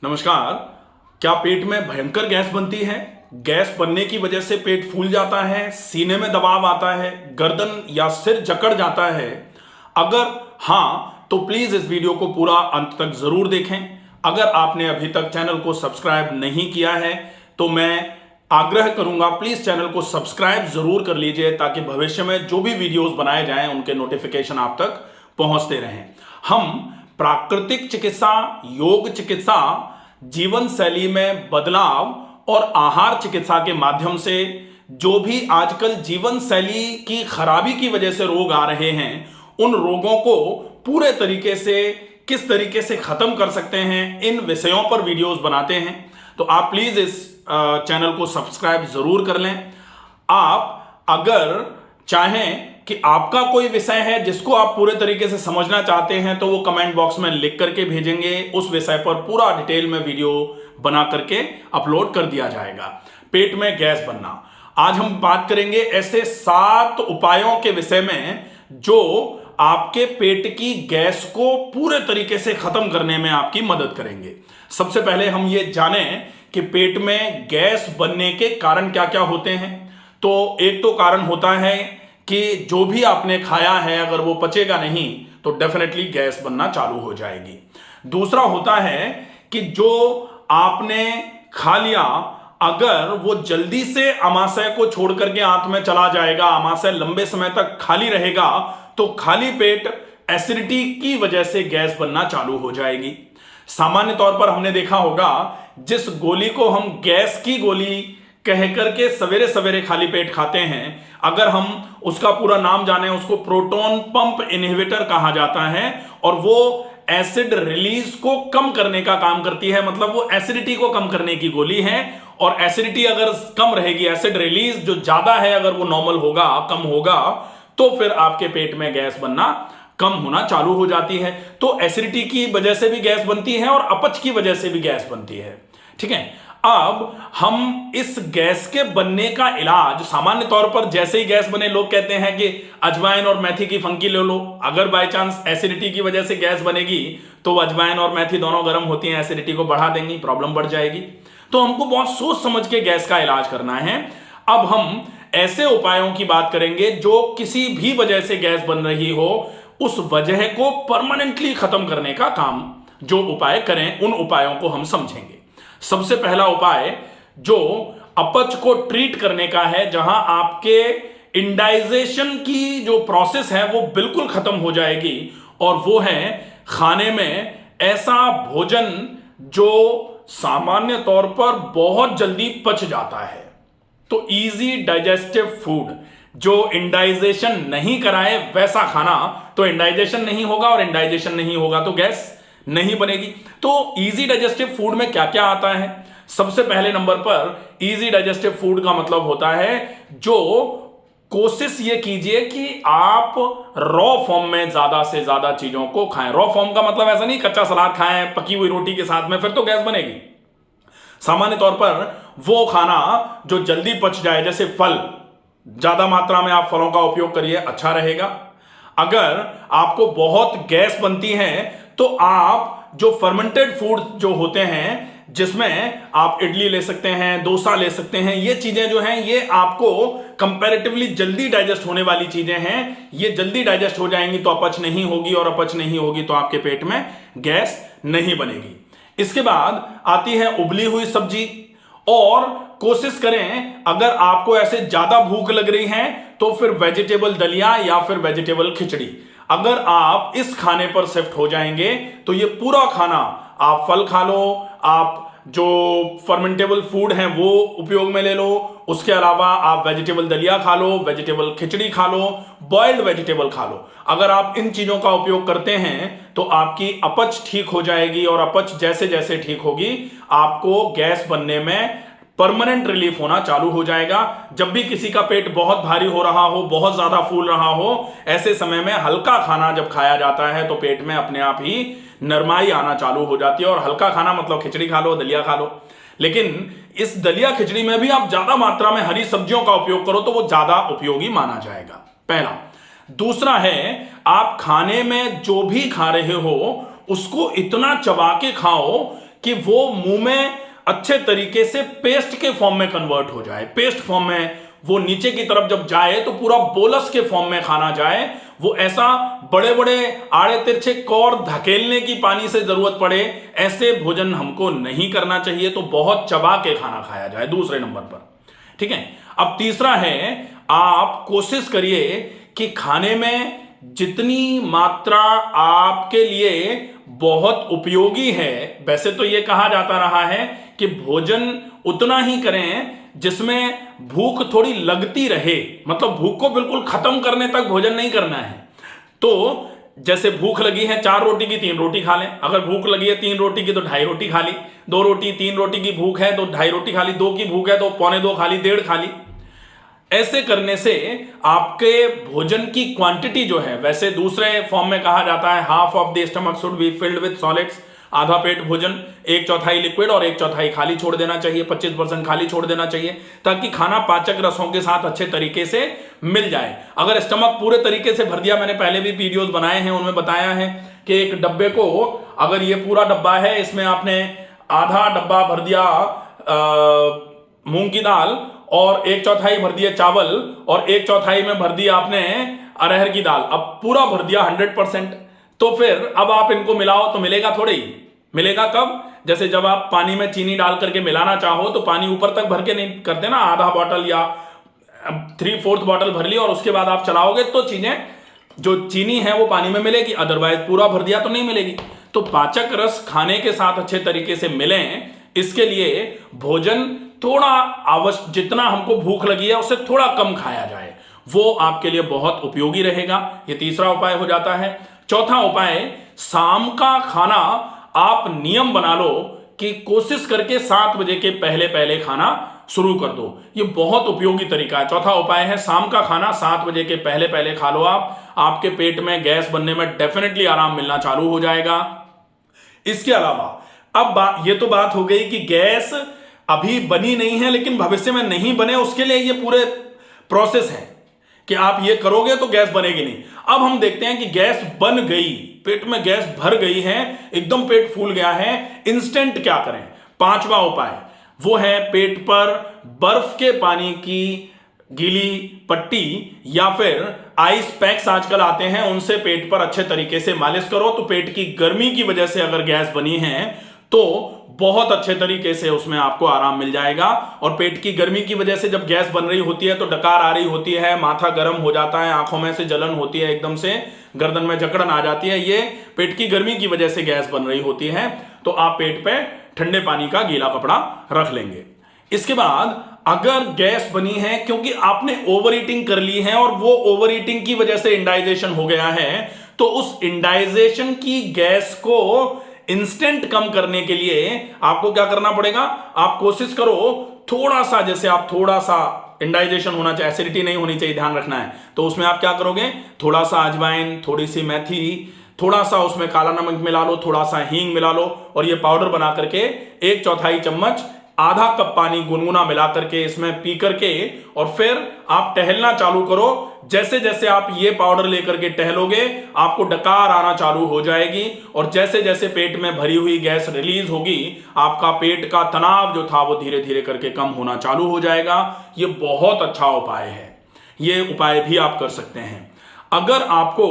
नमस्कार। क्या पेट में भयंकर गैस बनती है? गैस बनने की वजह से पेट फूल जाता है, सीने में दबाव आता है, गर्दन या सिर जकड़ जाता है? अगर हाँ, तो प्लीज इस वीडियो को पूरा अंत तक जरूर देखें। अगर आपने अभी तक चैनल को सब्सक्राइब नहीं किया है तो मैं आग्रह करूंगा, प्लीज चैनल को सब्सक्राइब जरूर कर लीजिए ताकि भविष्य में जो भी वीडियोस बनाए जाएं उनके नोटिफिकेशन आप तक पहुंचते रहें। हम प्राकृतिक चिकित्सा, योग चिकित्सा, जीवन शैली में बदलाव और आहार चिकित्सा के माध्यम से जो भी आजकल जीवन शैली की खराबी की वजह से रोग आ रहे हैं, उन रोगों को पूरे तरीके से किस तरीके से खत्म कर सकते हैं, इन विषयों पर वीडियोस बनाते हैं। तो आप प्लीज इस चैनल को सब्सक्राइब जरूर कर लें। आप अगर चाहें कि आपका कोई विषय है जिसको आप पूरे तरीके से समझना चाहते हैं तो वो कमेंट बॉक्स में लिख करके भेजेंगे, उस विषय पर पूरा डिटेल में वीडियो बना करके अपलोड कर दिया जाएगा। पेट में गैस बनना, आज हम बात करेंगे ऐसे 7 उपायों के विषय में जो आपके पेट की गैस को पूरे तरीके से खत्म करने में आपकी मदद करेंगे। सबसे पहले हम ये जानें कि पेट में गैस बनने के कारण क्या क्या होते हैं। तो एक तो कारण होता है कि जो भी आपने खाया है अगर वो पचेगा नहीं तो डेफिनेटली गैस बनना चालू हो जाएगी। दूसरा होता है कि जो आपने खा लिया अगर वो जल्दी से आमाशय को छोड़ करके आंत में चला जाएगा, आमाशय लंबे समय तक खाली रहेगा, तो खाली पेट एसिडिटी की वजह से गैस बनना चालू हो जाएगी। सामान्य तौर पर हमने देखा होगा, जिस गोली को हम गैस की गोली कह करके सवेरे सवेरे खाली पेट खाते हैं, अगर हम उसका पूरा नाम जाने, उसको प्रोटॉन पंप इनहिबिटर कहा जाता है और वो एसिड रिलीज को कम करने का काम करती है। मतलब वो एसिडिटी को कम करने की गोली है और एसिडिटी अगर कम रहेगी, एसिड रिलीज जो ज्यादा है अगर वो नॉर्मल होगा, कम होगा, तो फिर आपके पेट में गैस बनना कम होना चालू हो जाती है। तो एसिडिटी की वजह से भी गैस बनती है और अपच की वजह से भी गैस बनती है। ठीक है, अब हम इस गैस के बनने का इलाज, सामान्य तौर पर जैसे ही गैस बने लोग कहते हैं कि अजवाइन और मेथी की फंकी ले लो। अगर बाय चांस एसिडिटी की वजह से गैस बनेगी तो अजवाइन और मेथी दोनों गर्म होती हैं, एसिडिटी को बढ़ा देंगी, प्रॉब्लम बढ़ जाएगी। तो हमको बहुत सोच समझ के गैस का इलाज करना है। अब हम ऐसे उपायों की बात करेंगे जो किसी भी वजह से गैस बन रही हो, उस वजह को परमानेंटली खत्म करने का काम जो उपाय करें, उन उपायों को हम समझेंगे। सबसे पहला उपाय जो अपच को ट्रीट करने का है, जहां आपके इंडाइजेशन की जो प्रोसेस है वो बिल्कुल खत्म हो जाएगी, और वो है खाने में ऐसा भोजन जो सामान्य तौर पर बहुत जल्दी पच जाता है। तो इजी डाइजेस्टिव फूड जो इंडाइजेशन नहीं कराए वैसा खाना, तो इंडाइजेशन नहीं होगा और इंडाइजेशन नहीं होगा तो गैस नहीं बनेगी। तो इजी डाइजेस्टिव फूड में क्या क्या आता है? सबसे पहले नंबर पर इजी डाइजेस्टिव फूड का मतलब होता है जो कोशिश ये कीजिए कि आप रॉ फॉर्म में ज्यादा से ज्यादा चीजों को खाएं। रॉ फॉर्म का मतलब ऐसा नहीं कच्चा सलाद खाएं पकी हुई रोटी के साथ में, फिर तो गैस बनेगी। सामान्य तौर पर वो खाना जो जल्दी पच जाए, जैसे फल, ज्यादा मात्रा में आप फलों का उपयोग करिए, अच्छा रहेगा। अगर आपको बहुत गैस बनती है तो आप जो फर्मेंटेड फूड जो होते हैं, जिसमें आप इडली ले सकते हैं, डोसा ले सकते हैं, ये चीजें जो हैं ये आपको कंपैरेटिवली जल्दी डाइजेस्ट होने वाली चीजें हैं। ये जल्दी डाइजेस्ट हो जाएंगी तो अपच नहीं होगी, और अपच नहीं होगी तो आपके पेट में गैस नहीं बनेगी। इसके बाद आती है उबली हुई सब्जी। और कोशिश करें, अगर आपको ऐसे ज्यादा भूख लग रही है तो फिर वेजिटेबल दलिया या फिर वेजिटेबल खिचड़ी, अगर आप इस खाने पर शिफ्ट हो जाएंगे तो ये पूरा खाना, आप फल खा लो, आप जो फर्मेंटेबल फूड हैं वो उपयोग में ले लो, उसके अलावा आप वेजिटेबल दलिया खा लो, वेजिटेबल खिचड़ी खा लो, बॉइल्ड वेजिटेबल खा लो। अगर आप इन चीजों का उपयोग करते हैं तो आपकी अपच ठीक हो जाएगी, और अपच जैसे जैसे ठीक होगी आपको गैस बनने में परमानेंट रिलीफ होना चालू हो जाएगा। जब भी किसी का पेट बहुत भारी हो रहा हो, बहुत ज्यादा फूल रहा हो, ऐसे समय में हल्का खाना जब खाया जाता है तो पेट में अपने आप ही नरमाई आना चालू हो जाती है। और हल्का खाना मतलब खिचड़ी खा लो, दलिया खा लो, लेकिन इस दलिया खिचड़ी में भी आप ज्यादा मात्रा में हरी सब्जियों का उपयोग करो तो वो ज्यादा उपयोगी माना जाएगा, पहला। दूसरा है, आप खाने में जो भी खा रहे हो उसको इतना चबा के खाओ कि वो मुंह में अच्छे तरीके से पेस्ट के फॉर्म में कन्वर्ट हो जाए, पेस्ट फॉर्म में वो नीचे की तरफ जब जाए तो पूरा बोलस के फॉर्म में खाना जाए। वो ऐसा बड़े बड़े आड़े तिरछे कौर धकेलने की पानी से जरूरत पड़े ऐसे भोजन हमको नहीं करना चाहिए, तो बहुत चबा के खाना खाया जाए दूसरे नंबर पर। ठीक है, अब तीसरा है, आप कोशिश करिए कि खाने में जितनी मात्रा आपके लिए बहुत उपयोगी है, वैसे तो यह कहा जाता रहा है कि भोजन उतना ही करें जिसमें भूख थोड़ी लगती रहे, मतलब भूख को बिल्कुल खत्म करने तक भोजन नहीं करना है। तो जैसे भूख लगी है 4 रोटी की 3 रोटी खा लें, अगर भूख लगी है 3 रोटी की तो 2.5 रोटी खा ली, 2 रोटी 3 रोटी की भूख है तो 2.5 रोटी खा ली, 2 की भूख है तो 1.25 खा ली, 1.5 खा ली। ऐसे करने से आपके भोजन की क्वांटिटी जो है, वैसे दूसरे फॉर्म में कहा जाता है half of the stomach should be filled with solids, आधा पेट भोजन, 1/4 लिक्विड और 1/4 खाली छोड़ देना चाहिए, 25% खाली छोड़ देना चाहिए, ताकि खाना पाचक रसों के साथ अच्छे तरीके से मिल जाए। अगर स्टमक पूरे तरीके से भर दिया, मैंने पहले भी वीडियोस बनाए हैं उनमें बताया है कि एक डब्बे को, अगर ये पूरा डब्बा है, इसमें आपने आधा डब्बा भर दिया मूंग की दाल और 1/4 भर दिया चावल और 1/4 में भर दिया आपने अरहर की दाल, अब पूरा भर दिया 100%, तो फिर अब आप इनको मिलाओ तो मिलेगा थोड़े ही, मिलेगा कब, जैसे जब आप पानी में चीनी डाल करके मिलाना चाहो तो पानी ऊपर तक भर के नहीं करते ना, आधा बॉटल या 3/4 बॉटल भर ली और उसके बाद आप चलाओगे तो चीजें जो चीनी है वो पानी में मिलेगी, अदरवाइज पूरा भर दिया तो नहीं मिलेगी। तो पाचक रस खाने के साथ अच्छे तरीके से मिलें, इसके लिए भोजन थोड़ा आवश्यक, जितना हमको भूख लगी है उससे थोड़ा कम खाया जाए, वो आपके लिए बहुत उपयोगी रहेगा। ये तीसरा उपाय हो जाता है। चौथा उपाय, शाम का खाना आप नियम बना लो कि कोशिश करके 7 बजे के पहले पहले खाना शुरू कर दो। ये बहुत उपयोगी तरीका है। चौथा उपाय है, शाम का खाना 7 बजे के पहले पहले खा लो आप, आपके पेट में गैस बनने में डेफिनेटली आराम मिलना चालू हो जाएगा। इसके अलावा अब ये तो बात हो गई कि गैस अभी बनी नहीं है लेकिन भविष्य में नहीं बने, उसके लिए ये पूरे प्रोसेस है कि आप ये करोगे तो गैस बनेगी नहीं। अब हम देखते हैं कि गैस बन गई, पेट में गैस भर गई है, एकदम पेट फूल गया है, इंस्टेंट क्या करें। 5वां उपाय वो है, पेट पर बर्फ के पानी की गीली पट्टी या फिर आइस पैक्स आजकल आते हैं, उनसे पेट पर अच्छे तरीके से मालिश करो, तो पेट की गर्मी की वजह से अगर गैस बनी है तो बहुत अच्छे तरीके से उसमें आपको आराम मिल जाएगा। और पेट की गर्मी की वजह से जब गैस बन रही होती है तो डकार आ रही होती है, माथा गर्म हो जाता है, आंखों में से जलन होती है, एकदम से गर्दन में जकड़न आ जाती है, ये पेट की गर्मी की वजह से गैस बन रही होती है। तो आप पेट पे ठंडे पानी का गीला कपड़ा रख लेंगे। इसके बाद अगर गैस बनी है क्योंकि आपने ओवर ईटिंग कर ली है और वो ओवर ईटिंग की वजह से इंडाइजेशन हो गया है, तो उस इंडाइजेशन की गैस को इंस्टेंट कम करने के लिए आपको क्या करना पड़ेगा, आप कोशिश करो थोड़ा सा, जैसे आप थोड़ा सा इंडाइजेशन होना चाहिए, एसिडिटी नहीं होनी चाहिए, ध्यान रखना है, तो उसमें आप क्या करोगे, थोड़ा सा अजवाइन, थोड़ी सी मेथी, थोड़ा सा उसमें काला नमक मिला लो, थोड़ा सा हींग मिला लो और ये पाउडर बना करके 1/4 चम्मच आधा कप पानी गुनगुना मिला करके इसमें पी करके और फिर आप टहलना चालू करो। जैसे जैसे आप ये पाउडर लेकर के टहलोगे आपको डकार आना चालू हो जाएगी और जैसे जैसे पेट में भरी हुई गैस रिलीज होगी आपका पेट का तनाव जो था वो धीरे धीरे करके कम होना चालू हो जाएगा। ये बहुत अच्छा उपाय है, ये उपाय भी आप कर सकते हैं। अगर आपको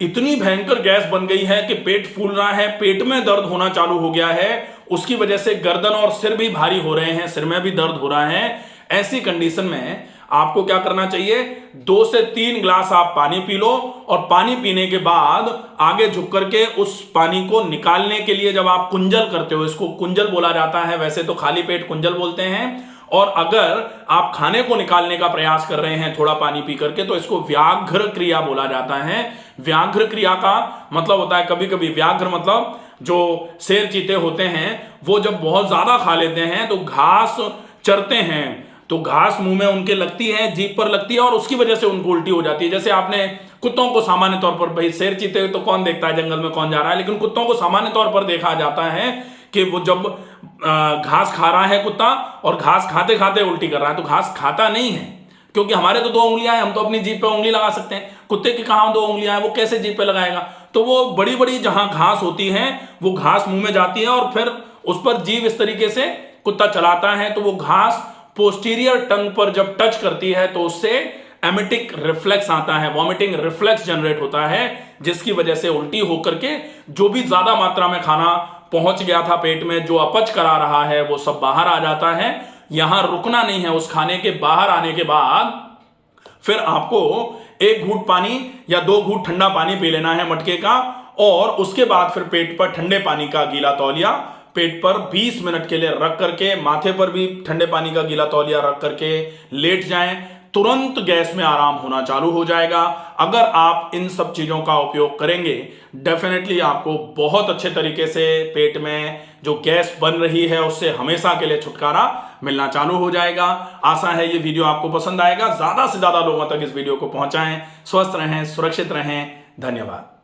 इतनी भयंकर गैस बन गई है कि पेट फूल रहा है, पेट में दर्द होना चालू हो गया है, उसकी वजह से गर्दन और सिर भी भारी हो रहे हैं, सिर में भी दर्द हो रहा है, ऐसी कंडीशन में आपको क्या करना चाहिए, 2 से 3 ग्लास आप पानी पी लो और पानी पीने के बाद आगे झुक करके उस पानी को निकालने के लिए जब आप कुंजल करते हो, इसको कुंजल बोला जाता है, वैसे तो खाली पेट कुंजल बोलते हैं, और अगर आप खाने को निकालने का प्रयास कर रहे हैं थोड़ा पानी पी करके तो इसको व्याघ्र क्रिया बोला जाता है। व्याघ्र क्रिया का मतलब होता है, कभी कभी व्याघ्र मतलब जो शेर चीते होते हैं वो जब बहुत ज्यादा खा लेते हैं तो घास चरते हैं, तो घास मुंह में उनके लगती है, जीभ पर लगती है और उसकी वजह से उनको उल्टी हो जाती है। जैसे आपने कुत्तों को सामान्य तौर पर, भाई शेर चीते तो कौन देखता है जंगल में कौन जा रहा है, लेकिन कुत्तों को सामान्य तौर पर देखा जाता है कि वो जब घास खा रहा है कुत्ता और घास खाते खाते उल्टी कर रहा है, तो घास खाता नहीं है क्योंकि हमारे तो 2 उंगलियां हैं, हम तो अपनी जीभ पे उंगली लगा सकते हैं, कुत्ते की कहां 2 उंगलियां हैं, वो कैसे जीभ पे लगाएगा। तो वो बड़ी बड़ी जहां घास होती है वो घास मुंह में जाती है और फिर उस पर जीभ इस तरीके से कुत्ता चलाता है तो वो घास पोस्टीरियर टंग पर जब टच करती है तो उससे एमिटिक रिफ्लेक्स आता है, वॉमिटिंग रिफ्लेक्स जनरेट होता है, जिसकी वजह से उल्टी होकर के जो भी ज्यादा मात्रा में खाना पहुंच गया था पेट में, जो अपच करा रहा है, वो सब बाहर आ जाता है। यहां रुकना नहीं है, उस खाने के बाहर आने के बाद फिर आपको 1 घूंट पानी या 2 घूंट ठंडा पानी पी लेना है मटके का, और उसके बाद फिर पेट पर ठंडे पानी का गीला तौलिया पेट पर 20 मिनट के लिए रख करके, माथे पर भी ठंडे पानी का गीला तौलिया रख करके लेट जाएं। तुरंत गैस में आराम होना चालू हो जाएगा। अगर आप इन सब चीजों का उपयोग करेंगे, डेफिनेटली आपको बहुत अच्छे तरीके से पेट में जो गैस बन रही है उससे हमेशा के लिए छुटकारा मिलना चालू हो जाएगा। आशा है ये वीडियो आपको पसंद आएगा। ज्यादा से ज्यादा लोगों तक इस वीडियो को पहुंचाएं। स्वस्थ रहें, सुरक्षित रहें। धन्यवाद।